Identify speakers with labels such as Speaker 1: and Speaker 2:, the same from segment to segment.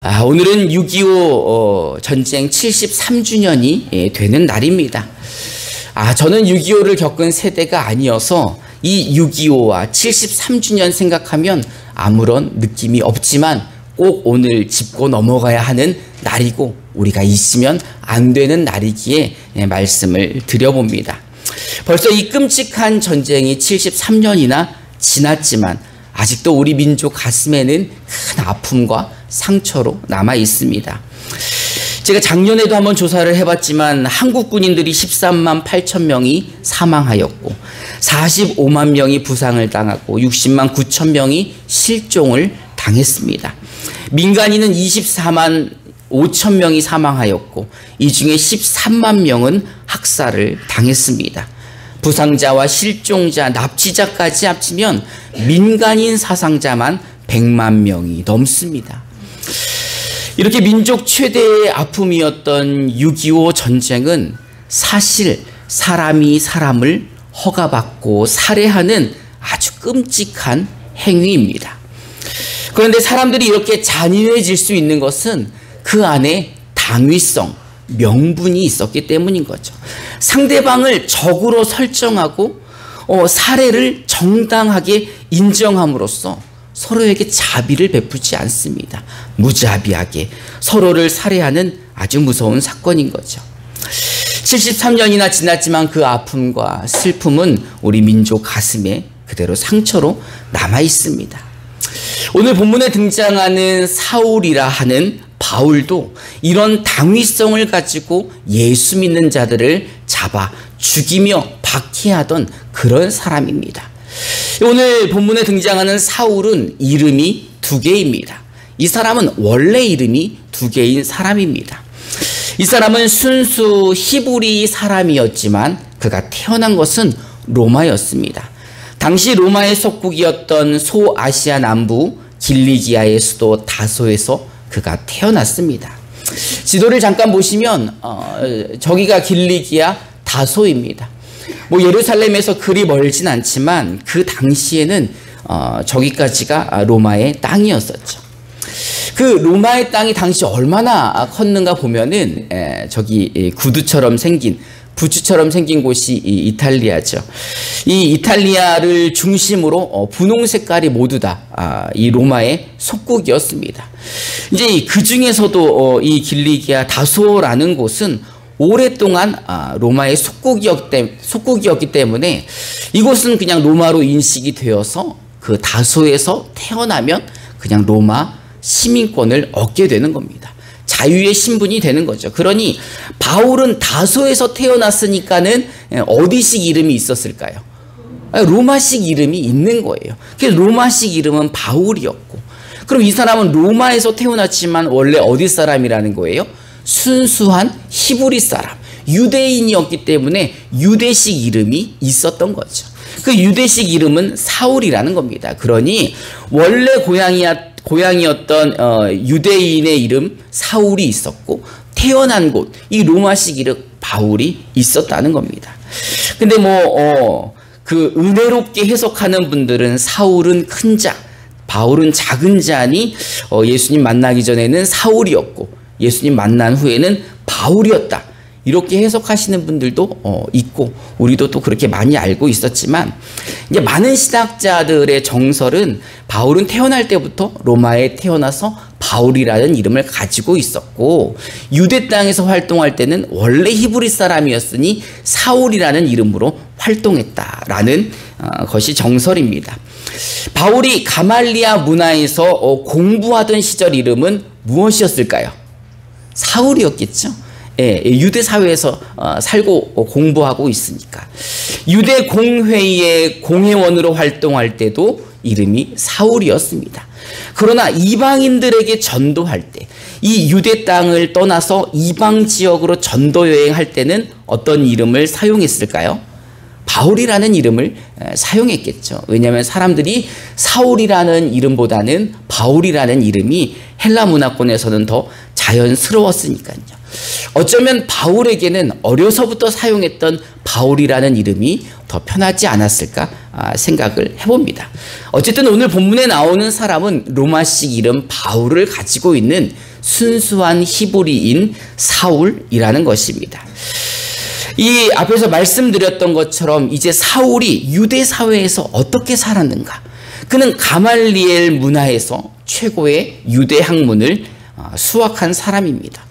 Speaker 1: 오늘은 6.25 전쟁 73주년이 되는 날입니다. 저는 6.25를 겪은 세대가 아니어서 이 6.25와 73주년 생각하면 아무런 느낌이 없지만 꼭 오늘 짚고 넘어가야 하는 날이고 우리가 있으면 안 되는 날이기에 말씀을 드려봅니다. 벌써 이 끔찍한 전쟁이 73년이나 지났지만 아직도 우리 민족 가슴에는 큰 아픔과 상처로 남아 있습니다. 제가 작년에도 한번 조사를 해봤지만 한국 군인들이 13만 8천 명이 사망하였고 45만 명이 부상을 당하고 60만 9천 명이 실종을 당했습니다. 민간인은 24만 5천 명이 사망하였고 이 중에 13만 명은 학살을 당했습니다. 부상자와 실종자, 납치자까지 합치면 민간인 사상자만 100만 명이 넘습니다. 이렇게 민족 최대의 아픔이었던 6.25 전쟁은 사실 사람이 사람을 허가받고 살해하는 아주 끔찍한 행위입니다. 그런데 사람들이 이렇게 잔인해질 수 있는 것은 그 안에 당위성, 명분이 있었기 때문인 거죠. 상대방을 적으로 설정하고 살해를 정당하게 인정함으로써 서로에게 자비를 베푸지 않습니다. 무자비하게 서로를 살해하는 아주 무서운 사건인 거죠. 73년이나 지났지만 그 아픔과 슬픔은 우리 민족 가슴에 그대로 상처로 남아 있습니다. 오늘 본문에 등장하는 사울이라 하는 바울도 이런 당위성을 가지고 예수 믿는 자들을 잡아 죽이며 박해하던 그런 사람입니다. 오늘 본문에 등장하는 사울은 이름이 두 개입니다. 이 사람은 원래 이름이 두 개인 사람입니다. 이 사람은 순수 히브리 사람이었지만 그가 태어난 것은 로마였습니다. 당시 로마의 속국이었던 소아시아 남부 길리기아의 수도 다소에서 그가 태어났습니다. 지도를 잠깐 보시면 저기가 길리기아 다소입니다. 예루살렘에서 그리 멀진 않지만 그 당시에는 저기까지가 로마의 땅이었었죠. 그 로마의 땅이 당시 얼마나 컸는가 보면은 저기 구두처럼 생긴 부츠처럼 생긴 곳이 이탈리아죠. 이 이탈리아를 중심으로 분홍 색깔이 모두 다 이 로마의 속국이었습니다. 이제 그 중에서도 이 길리기아 다소라는 곳은 오랫동안 로마의 속국이었기 때문에 이곳은 그냥 로마로 인식이 되어서 그 다소에서 태어나면 그냥 로마 시민권을 얻게 되는 겁니다. 자유의 신분이 되는 거죠. 그러니 바울은 다소에서 태어났으니까는 어디식 이름이 있었을까요? 로마식 이름이 있는 거예요. 그래서 로마식 이름은 바울이었고, 그럼 이 사람은 로마에서 태어났지만 원래 어디 사람이라는 거예요? 순수한 히브리 사람, 유대인이었기 때문에 유대식 이름이 있었던 거죠. 그 유대식 이름은 사울이라는 겁니다. 그러니 원래 고향이었던 유대인의 이름 사울이 있었고 태어난 곳 이 로마식 이름 바울이 있었다는 겁니다. 근데 그 은혜롭게 해석하는 분들은 사울은 큰 자, 바울은 작은 자니 예수님 만나기 전에는 사울이었고 예수님 만난 후에는 바울이었다. 이렇게 해석하시는 분들도 있고 우리도 또 그렇게 많이 알고 있었지만 이제 많은 신학자들의 정설은 바울은 태어날 때부터 로마에 태어나서 바울이라는 이름을 가지고 있었고 유대 땅에서 활동할 때는 원래 히브리 사람이었으니 사울이라는 이름으로 활동했다라는 것이 정설입니다. 바울이 가말리아 문화에서 공부하던 시절 이름은 무엇이었을까요? 사울이었겠죠. 유대 사회에서 살고 공부하고 있으니까. 유대 공회의 공회원으로 활동할 때도 이름이 사울이었습니다. 그러나 이방인들에게 전도할 때, 이 유대 땅을 떠나서 이방 지역으로 전도 여행할 때는 어떤 이름을 사용했을까요? 바울이라는 이름을 사용했겠죠. 왜냐하면 사람들이 사울이라는 이름보다는 바울이라는 이름이 헬라 문화권에서는 더 자연스러웠으니까요. 어쩌면 바울에게는 어려서부터 사용했던 바울이라는 이름이 더 편하지 않았을까 생각을 해봅니다. 어쨌든 오늘 본문에 나오는 사람은 로마식 이름 바울을 가지고 있는 순수한 히브리인 사울이라는 것입니다. 이 앞에서 말씀드렸던 것처럼 이제 사울이 유대 사회에서 어떻게 살았는가? 그는 가말리엘 문화에서 최고의 유대 학문을 수학한 사람입니다.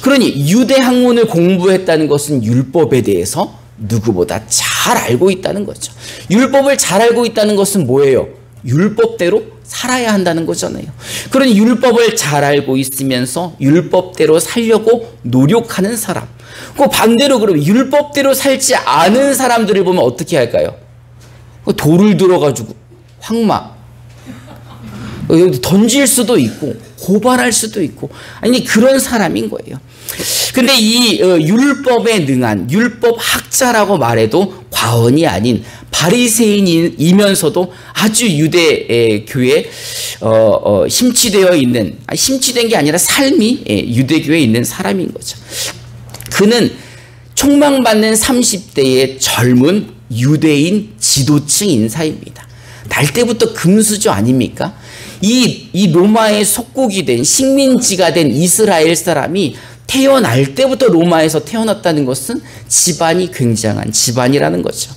Speaker 1: 그러니 유대 학문을 공부했다는 것은 율법에 대해서 누구보다 잘 알고 있다는 거죠. 율법을 잘 알고 있다는 것은 뭐예요? 율법대로 살아야 한다는 거잖아요. 그러니 율법을 잘 알고 있으면서 율법대로 살려고 노력하는 사람. 그 반대로 그러면 율법대로 살지 않은 사람들을 보면 어떻게 할까요? 돌을 들어가지고 황마 던질 수도 있고 고발할 수도 있고 아니 그런 사람인 거예요. 근데 이 율법에 능한 율법 학자라고 말해도 과언이 아닌 바리새인이면서도 아주 유대 교회에 심취되어 있는 심취된 게 아니라 삶이 유대교에 있는 사람인 거죠. 그는 촉망받는 30대의 젊은 유대인 지도층 인사입니다. 날 때부터 금수저 아닙니까? 이 로마의 속국이 된 식민지가 된 이스라엘 사람이 태어날 때부터 로마에서 태어났다는 것은 집안이 굉장한 집안이라는 거죠.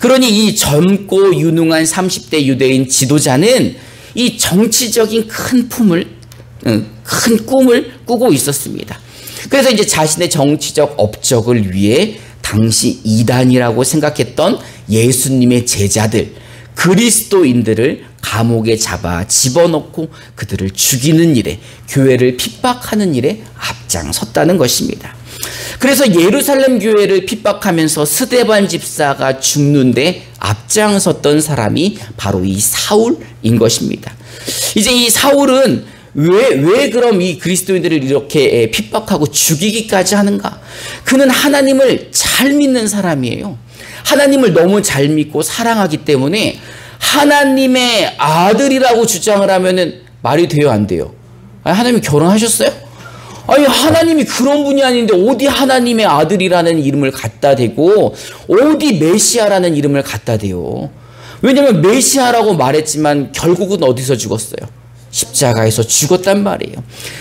Speaker 1: 그러니 이 젊고 유능한 30대 유대인 지도자는 이 정치적인 큰 꿈을 꾸고 있었습니다. 그래서 이제 자신의 정치적 업적을 위해 당시 이단이라고 생각했던 예수님의 제자들, 그리스도인들을 감옥에 잡아 집어넣고 그들을 죽이는 일에, 교회를 핍박하는 일에 앞장섰다는 것입니다. 그래서 예루살렘 교회를 핍박하면서 스데반 집사가 죽는데 앞장섰던 사람이 바로 이 사울인 것입니다. 이제 이 사울은 왜 그럼 이 그리스도인들을 이렇게 핍박하고 죽이기까지 하는가? 그는 하나님을 잘 믿는 사람이에요. 하나님을 너무 잘 믿고 사랑하기 때문에 하나님의 아들이라고 주장을 하면은 말이 돼요, 안 돼요? 아니, 하나님 결혼하셨어요? 아니, 하나님이 그런 분이 아닌데 어디 하나님의 아들이라는 이름을 갖다 대고 어디 메시아라는 이름을 갖다 대요? 왜냐하면 메시아라고 말했지만 결국은 어디서 죽었어요? 십자가에서 죽었단 말이에요.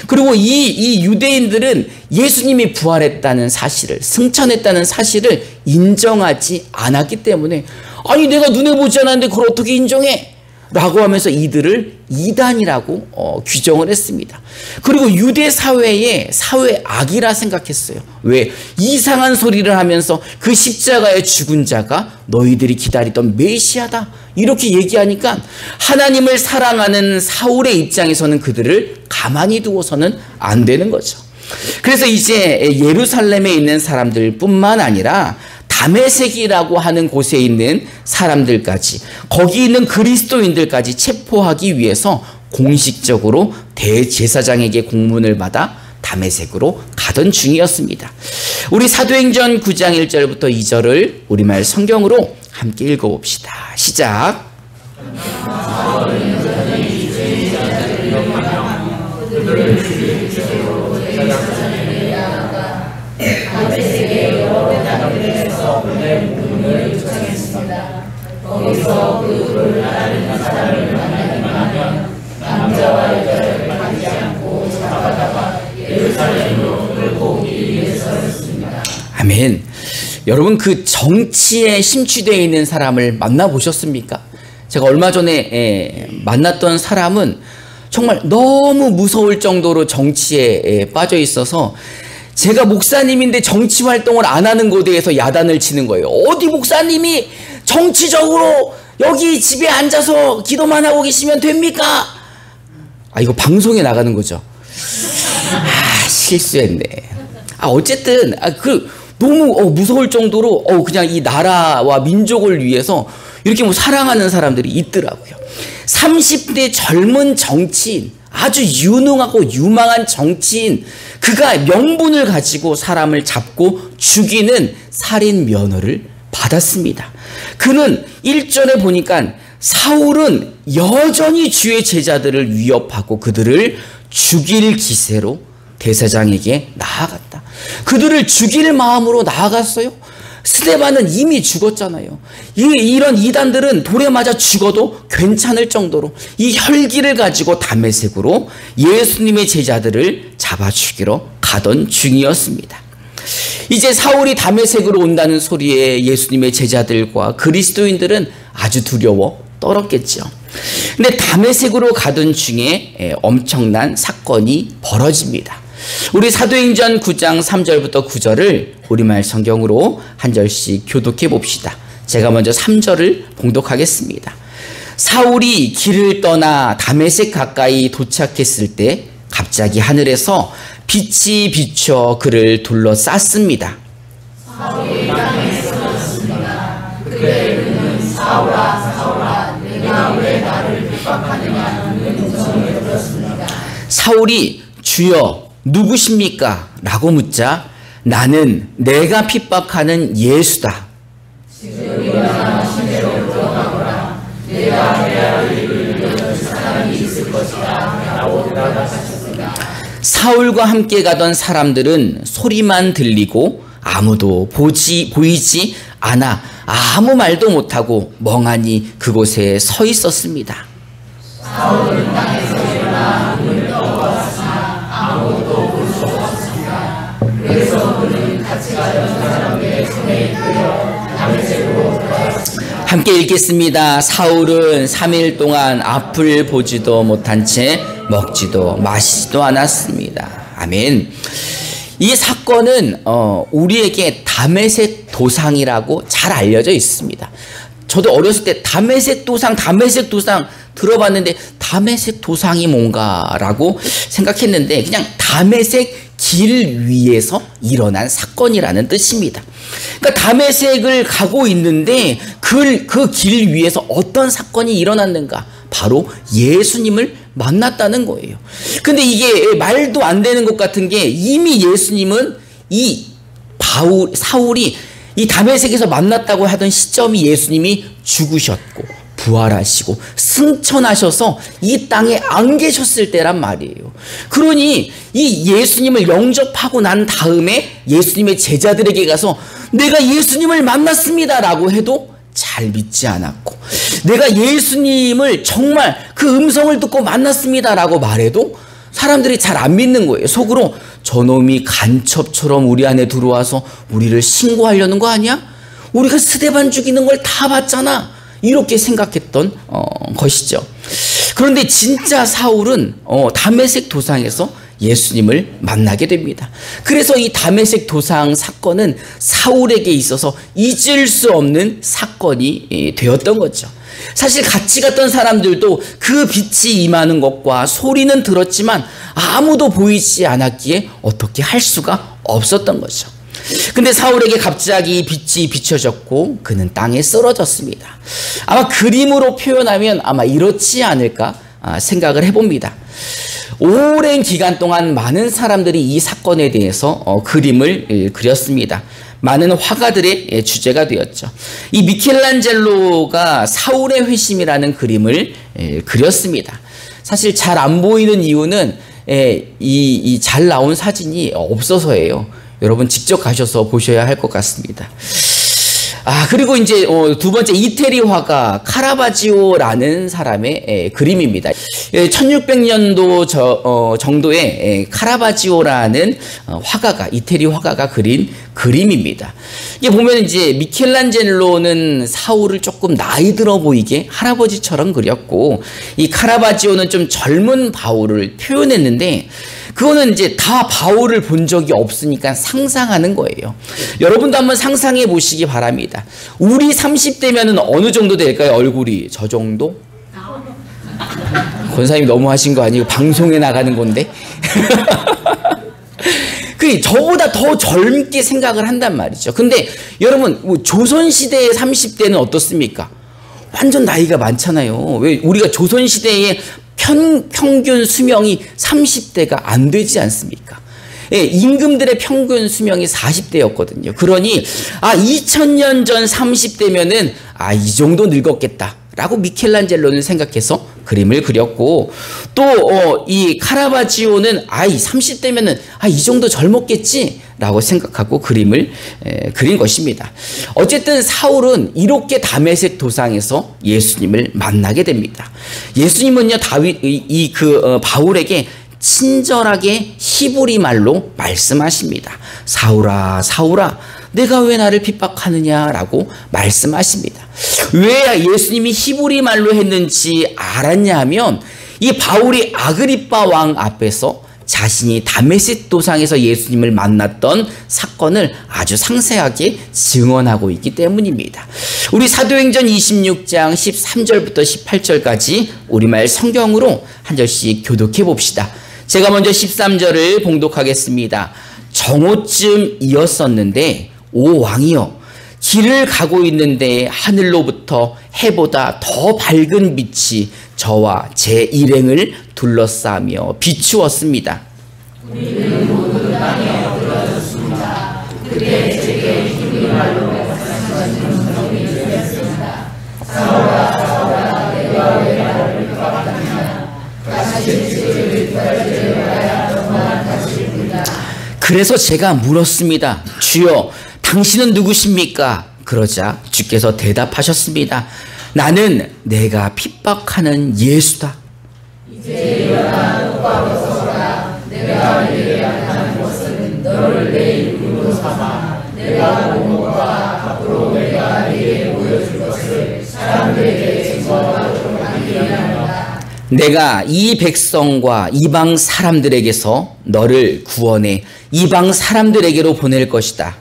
Speaker 1: 그리고 이 유대인들은 예수님이 부활했다는 사실을, 승천했다는 사실을 인정하지 않았기 때문에 아니 내가 눈에 보지 않았는데 그걸 어떻게 인정해? 라고 하면서 이들을 이단이라고 규정을 했습니다. 그리고 유대 사회의 사회악이라 생각했어요. 왜? 이상한 소리를 하면서 그 십자가에 죽은 자가 너희들이 기다리던 메시아다 이렇게 얘기하니까 하나님을 사랑하는 사울의 입장에서는 그들을 가만히 두어서는 안 되는 거죠. 그래서 이제 예루살렘에 있는 사람들뿐만 아니라 다메섹이라고 하는 곳에 있는 사람들까지, 거기 있는 그리스도인들까지 체포하기 위해서 공식적으로 대제사장에게 공문을 받아 다메섹으로 가던 중이었습니다. 우리 사도행전 9장 1절부터 2절을 우리말 성경으로 함께 읽어봅시다. 시작.
Speaker 2: 거기서 그를 따르는 사람을 만나기만 하면 남자와 여자를 가리지 않고 잡아다가 예루살렘으로 끌고 오기 위해서였습니다.
Speaker 1: 아멘. 여러분 그 정치에 심취되어 있는 사람을 만나보셨습니까? 제가 얼마 전에 만났던 사람은 정말 너무 무서울 정도로 정치에 빠져 있어서 제가 목사님인데 정치 활동을 안 하는 것에 대해서 야단을 치는 거예요. 어디 목사님이 정치적으로 여기 집에 앉아서 기도만 하고 계시면 됩니까? 아, 이거 방송에 나가는 거죠. 아, 실수했네. 어쨌든 너무 무서울 정도로 그냥 이 나라와 민족을 위해서 이렇게 사랑하는 사람들이 있더라고요. 30대 젊은 정치인, 아주 유능하고 유망한 정치인, 그가 명분을 가지고 사람을 잡고 죽이는 살인 면허를 받았습니다. 그는 1절에 보니까 사울은 여전히 주의 제자들을 위협하고 그들을 죽일 기세로 대사장에게 나아갔다. 그들을 죽일 마음으로 나아갔어요. 스데반은 이미 죽었잖아요. 이런 이단들은 돌에 맞아 죽어도 괜찮을 정도로 이 혈기를 가지고 다메섹으로 예수님의 제자들을 잡아 죽이러 가던 중이었습니다. 이제 사울이 다메섹으로 온다는 소리에 예수님의 제자들과 그리스도인들은 아주 두려워 떨었겠죠. 근데 다메섹으로 가던 중에 엄청난 사건이 벌어집니다. 우리 사도행전 9장 3절부터 9절을 우리말 성경으로 한 절씩 교독해 봅시다. 제가 먼저 3절을 봉독하겠습니다. 사울이 길을 떠나 다메섹 가까이 도착했을 때 갑자기 하늘에서 빛이 비춰 그를 둘러쌌습니다.
Speaker 2: 사울이 땅에 쓰러졌습니다. 그때 그는 사울아 사울아 내가 왜 나를 핍박하느냐 는 음성을 들었습니다.
Speaker 1: 사울이 주여 누구십니까? 라고 묻자 나는 내가 핍박하는 예수다.
Speaker 2: 지금 일어나 시내로 들어가거라. 내가 대하를 이끌 사람이 있을 것이다 라고 대답하셨습니다.
Speaker 1: 사울과 함께 가던 사람들은 소리만 들리고 아무도 보이지 않아 아무 말도 못하고 멍하니 그곳에 서 있었습니다.
Speaker 2: 사울은 땅에서 일어나 눈을 떠보았으나 아무도 볼 수 없었습니다. 그래서 그는 같이 가던 사람들의 손에 이끌려 다메섹으로 돌아갔습니다.
Speaker 1: 함께 읽겠습니다. 사울은 3일 동안 앞을 보지도 못한 채 먹지도 마시지도 않았습니다. 아멘. 이 사건은 우리에게 다메섹 도상이라고 잘 알려져 있습니다. 저도 어렸을 때 다메섹 도상 들어봤는데 다메섹 도상이 뭔가라고 생각했는데 그냥 다메섹 길 위에서 일어난 사건이라는 뜻입니다. 그러니까 다메섹을 가고 있는데 그 길 위에서 어떤 사건이 일어났는가? 바로 예수님을 만났다는 거예요. 근데 이게 말도 안 되는 것 같은 게 이미 예수님은 사울이 이 다메섹에서 만났다고 하던 시점이 예수님이 죽으셨고 부활하시고 승천하셔서 이 땅에 안 계셨을 때란 말이에요. 그러니 이 예수님을 영접하고 난 다음에 예수님의 제자들에게 가서 내가 예수님을 만났습니다라고 해도 잘 믿지 않았고 내가 예수님을 정말 그 음성을 듣고 만났습니다라고 말해도 사람들이 잘 안 믿는 거예요. 속으로 저놈이 간첩처럼 우리 안에 들어와서 우리를 신고하려는 거 아니야? 우리가 스데반 죽이는 걸 다 봤잖아. 이렇게 생각했던 것이죠. 그런데 진짜 사울은 다메섹 도상에서 예수님을 만나게 됩니다. 그래서 이 다메섹 도상 사건은 사울에게 있어서 잊을 수 없는 사건이 되었던 거죠. 사실 같이 갔던 사람들도 그 빛이 임하는 것과 소리는 들었지만 아무도 보이지 않았기에 어떻게 할 수가 없었던 거죠. 근데 사울에게 갑자기 빛이 비춰졌고 그는 땅에 쓰러졌습니다. 아마 그림으로 표현하면 아마 이렇지 않을까 생각을 해봅니다. 오랜 기간 동안 많은 사람들이 이 사건에 대해서 그림을 그렸습니다. 많은 화가들의 주제가 되었죠. 이 미켈란젤로가 사울의 회심이라는 그림을 그렸습니다. 사실 잘 안 보이는 이유는 이 잘 나온 사진이 없어서예요. 여러분 직접 가셔서 보셔야 할 것 같습니다. 그리고 이제 두 번째 이태리 화가 카라바지오라는 사람의 그림입니다. 1600년도 정도에 카라바지오라는 이태리 화가가 그린 그림입니다. 이게 보면 이제 미켈란젤로는 사울을 조금 나이 들어 보이게 할아버지처럼 그렸고 이 카라바지오는 좀 젊은 바울을 표현했는데 그거는 이제 다 바울을 본 적이 없으니까 상상하는 거예요. 여러분도 한번 상상해 보시기 바랍니다. 우리 30대면은 어느 정도 될까요? 얼굴이 저 정도? 권사님 너무 하신 거 아니고 방송에 나가는 건데. 저보다 더 젊게 생각을 한단 말이죠. 근데 여러분 조선시대의 30대는 어떻습니까? 완전 나이가 많잖아요. 왜 우리가 조선시대에 평균 수명이 30대가 안 되지 않습니까? 임금들의 평균 수명이 40대였거든요. 그러니 2000년 전 30대면은 이 정도 늙었겠다 라고 미켈란젤로는 생각해서 그림을 그렸고 또 이 카라바지오는 이 30대면은 이 정도 젊었겠지 라고 생각하고 그림을 그린 것입니다. 어쨌든 사울은 이렇게 다메섹 도상에서 예수님을 만나게 됩니다. 예수님은요 바울에게 친절하게 히브리 말로 말씀하십니다. 사울아, 사울아, 내가 왜 나를 핍박하느냐라고 말씀하십니다. 왜 예수님이 히브리 말로 했는지 알았냐 하면 이 바울이 아그리빠 왕 앞에서 자신이 다메섹 도상에서 예수님을 만났던 사건을 아주 상세하게 증언하고 있기 때문입니다. 우리 사도행전 26장 13절부터 18절까지 우리말 성경으로 한 절씩 교독해 봅시다. 제가 먼저 13절을 봉독하겠습니다. 정오쯤이었었는데 오 왕이여, 길을 가고 있는데 하늘로부터 해보다 더 밝은 빛이 저와 제 일행을 둘러싸며 비추었습니다.
Speaker 2: 우리는 모두 땅에 엎드러졌습니다. 그때 제게 히브리 말로 말씀하시는 성이 들렸습니다. 사울아, 사울아, 내가 왜 나를 핍박하느냐? 다시 주를 뒷발질하여 너만 다칠 뿐이다.
Speaker 1: 그래서 제가 물었습니다. 주여, 당신은 누구십니까? 그러자 주께서 대답하셨습니다. 나는 내가 핍박하는 예수다.
Speaker 2: 이제 일어나 똑바로 서라. 내가 네게 하는 것은 너를 내 이름으로 삼아 내가 몸과 앞으로 내가 네게 보여줄 것을 사람들에게 증거하도록 하리라.
Speaker 1: 내가 이 백성과 이방 사람들에게서 너를 구원해 이방 사람들에게로 보낼 것이다.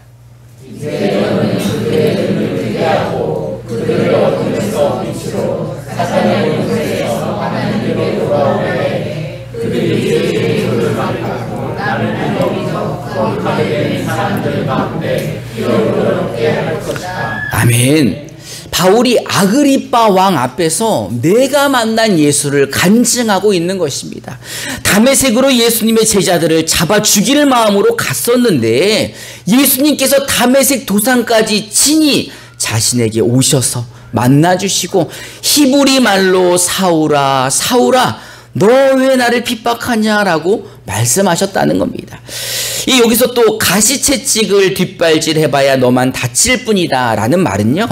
Speaker 2: 이제 너는 그들의 눈을 뜨게 하고 그들을 어둠에서 빛으로 사탄의 권세에서 하나님께 돌아오게 해. 그들이 제 이름을 받고 나를 믿어 거룩하게 된 사람들 가운데 기업을 얻게 할 것이다.
Speaker 1: 아멘. 바울이 아그리빠 왕 앞에서 내가 만난 예수를 간증하고 있는 것입니다. 다메섹으로 예수님의 제자들을 잡아 죽일 마음으로 갔었는데 예수님께서 다메섹 도상까지 친히 자신에게 오셔서 만나주시고 히브리 말로 사울아, 사울아, 너 왜 나를 핍박하냐라고 말씀하셨다는 겁니다. 여기서 또 가시채찍을 뒷발질해봐야 너만 다칠 뿐이다 라는 말은요,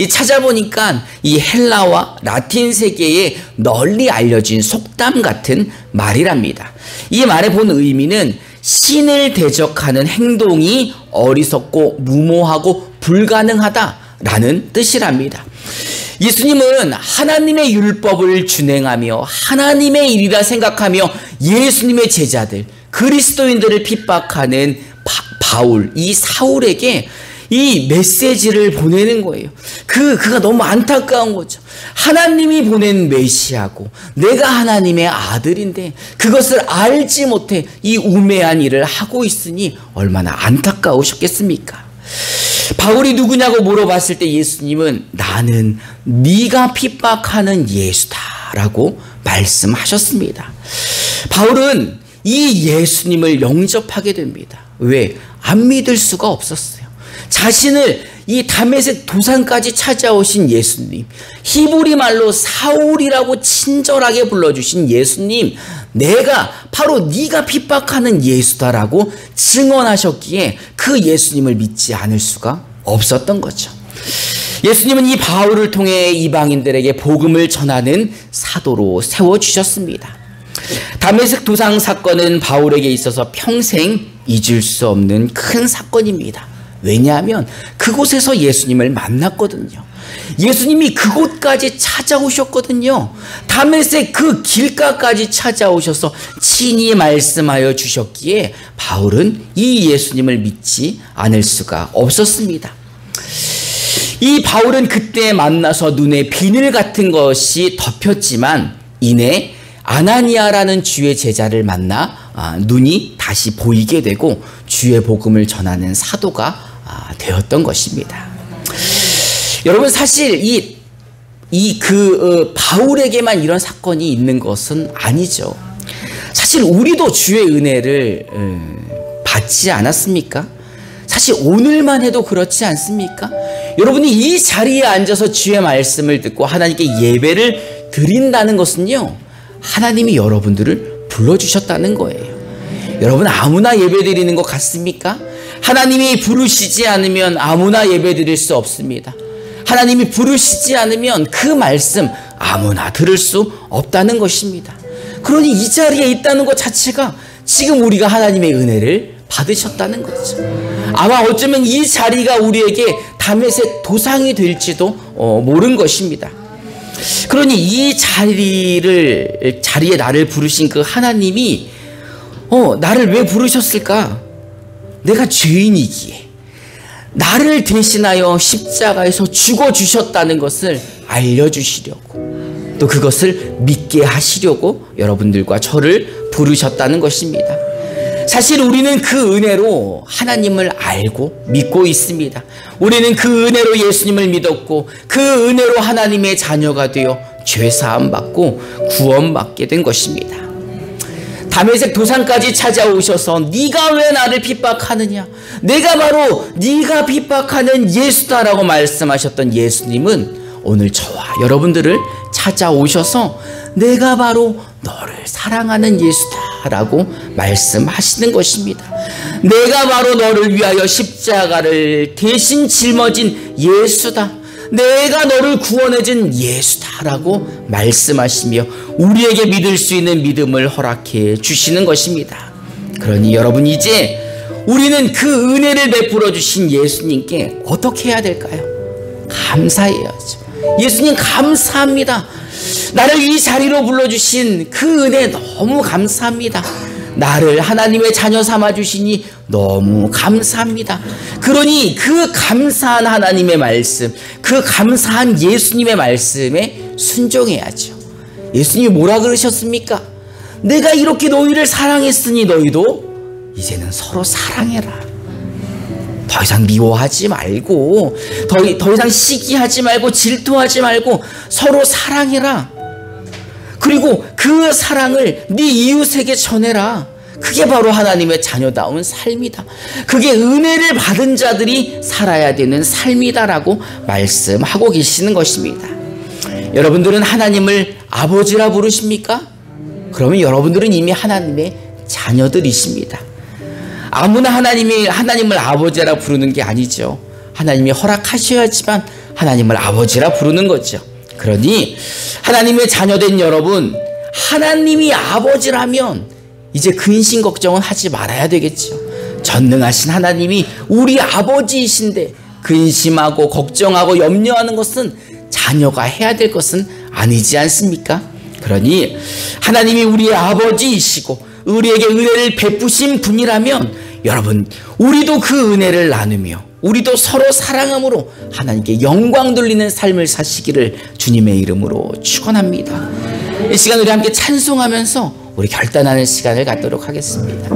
Speaker 1: 찾아보니까 이 헬라와 라틴 세계에 널리 알려진 속담 같은 말이랍니다. 이 말의 본 의미는 신을 대적하는 행동이 어리석고 무모하고 불가능하다라는 뜻이랍니다. 예수님은 하나님의 율법을 준행하며 하나님의 일이라 생각하며 예수님의 제자들, 그리스도인들을 핍박하는 바울, 이 사울에게 이 메시지를 보내는 거예요. 그가 너무 안타까운 거죠. 하나님이 보낸 메시아고 내가 하나님의 아들인데 그것을 알지 못해 이 우매한 일을 하고 있으니 얼마나 안타까우셨겠습니까? 바울이 누구냐고 물어봤을 때 예수님은 나는 네가 핍박하는 예수다라고 말씀하셨습니다. 바울은 이 예수님을 영접하게 됩니다. 왜? 안 믿을 수가 없었어요. 자신을 이 다메섹 도상까지 찾아오신 예수님, 히브리 말로 사울이라고 친절하게 불러주신 예수님, 내가 바로 네가 핍박하는 예수다라고 증언하셨기에 그 예수님을 믿지 않을 수가 없었던 거죠. 예수님은 이 바울을 통해 이방인들에게 복음을 전하는 사도로 세워주셨습니다. 다메섹 도상 사건은 바울에게 있어서 평생 잊을 수 없는 큰 사건입니다. 왜냐하면 그곳에서 예수님을 만났거든요. 예수님이 그곳까지 찾아오셨거든요. 다메섹 그 길가까지 찾아오셔서 친히 말씀하여 주셨기에 바울은 이 예수님을 믿지 않을 수가 없었습니다. 이 바울은 그때 만나서 눈에 비늘 같은 것이 덮였지만 이내 아나니아라는 주의 제자를 만나 눈이 다시 보이게 되고 주의 복음을 전하는 사도가 되었던 것입니다. 여러분, 사실 바울에게만 이런 사건이 있는 것은 아니죠. 사실 우리도 주의 은혜를 받지 않았습니까? 사실 오늘만 해도 그렇지 않습니까? 여러분이 이 자리에 앉아서 주의 말씀을 듣고 하나님께 예배를 드린다는 것은요, 하나님이 여러분들을 불러주셨다는 거예요. 여러분, 아무나 예배 드리는 것 같습니까? 하나님이 부르시지 않으면 아무나 예배 드릴 수 없습니다. 하나님이 부르시지 않으면 그 말씀 아무나 들을 수 없다는 것입니다. 그러니 이 자리에 있다는 것 자체가 지금 우리가 하나님의 은혜를 받으셨다는 거죠. 아마 어쩌면 이 자리가 우리에게 다메섹 도상이 될지도 모른 것입니다. 그러니 이 자리에 나를 부르신 그 하나님이 나를 왜 부르셨을까? 내가 죄인이기에 나를 대신하여 십자가에서 죽어주셨다는 것을 알려주시려고, 또 그것을 믿게 하시려고 여러분들과 저를 부르셨다는 것입니다. 사실 우리는 그 은혜로 하나님을 알고 믿고 있습니다. 우리는 그 은혜로 예수님을 믿었고 그 은혜로 하나님의 자녀가 되어 죄사함 받고 구원받게 된 것입니다. 다메섹 도상까지 찾아오셔서 네가 왜 나를 핍박하느냐, 내가 바로 네가 핍박하는 예수다라고 말씀하셨던 예수님은 오늘 저와 여러분들을 찾아오셔서 내가 바로 너를 사랑하는 예수다라고 말씀하시는 것입니다. 내가 바로 너를 위하여 십자가를 대신 짊어진 예수다, 내가 너를 구원해준 예수다라고 말씀하시며 우리에게 믿을 수 있는 믿음을 허락해 주시는 것입니다. 그러니 여러분, 이제 우리는 그 은혜를 베풀어 주신 예수님께 어떻게 해야 될까요? 감사해야죠. 예수님 감사합니다. 나를 이 자리로 불러주신 그 은혜 너무 감사합니다. 나를 하나님의 자녀 삼아주시니 너무 감사합니다. 그러니 그 감사한 하나님의 말씀, 그 감사한 예수님의 말씀에 순종해야죠. 예수님이 뭐라 그러셨습니까? 내가 이렇게 너희를 사랑했으니 너희도 이제는 서로 사랑해라. 더 이상 미워하지 말고, 더 이상 시기하지 말고, 질투하지 말고 서로 사랑해라. 그리고 그 사랑을 네 이웃에게 전해라. 그게 바로 하나님의 자녀다운 삶이다. 그게 은혜를 받은 자들이 살아야 되는 삶이다라고 말씀하고 계시는 것입니다. 여러분들은 하나님을 아버지라 부르십니까? 그러면 여러분들은 이미 하나님의 자녀들이십니다. 아무나 하나님을 아버지라 부르는 게 아니죠. 하나님이 허락하셔야지만 하나님을 아버지라 부르는 거죠. 그러니 하나님의 자녀된 여러분, 하나님이 아버지라면 이제 근심 걱정은 하지 말아야 되겠죠. 전능하신 하나님이 우리 아버지이신데 근심하고 걱정하고 염려하는 것은 자녀가 해야 될 것은 아니지 않습니까? 그러니 하나님이 우리의 아버지이시고 우리에게 은혜를 베푸신 분이라면 여러분, 우리도 그 은혜를 나누며 우리도 서로 사랑함으로 하나님께 영광 돌리는 삶을 사시기를 주님의 이름으로 축원합니다. 이 시간 우리 함께 찬송하면서 우리 결단하는 시간을 갖도록 하겠습니다.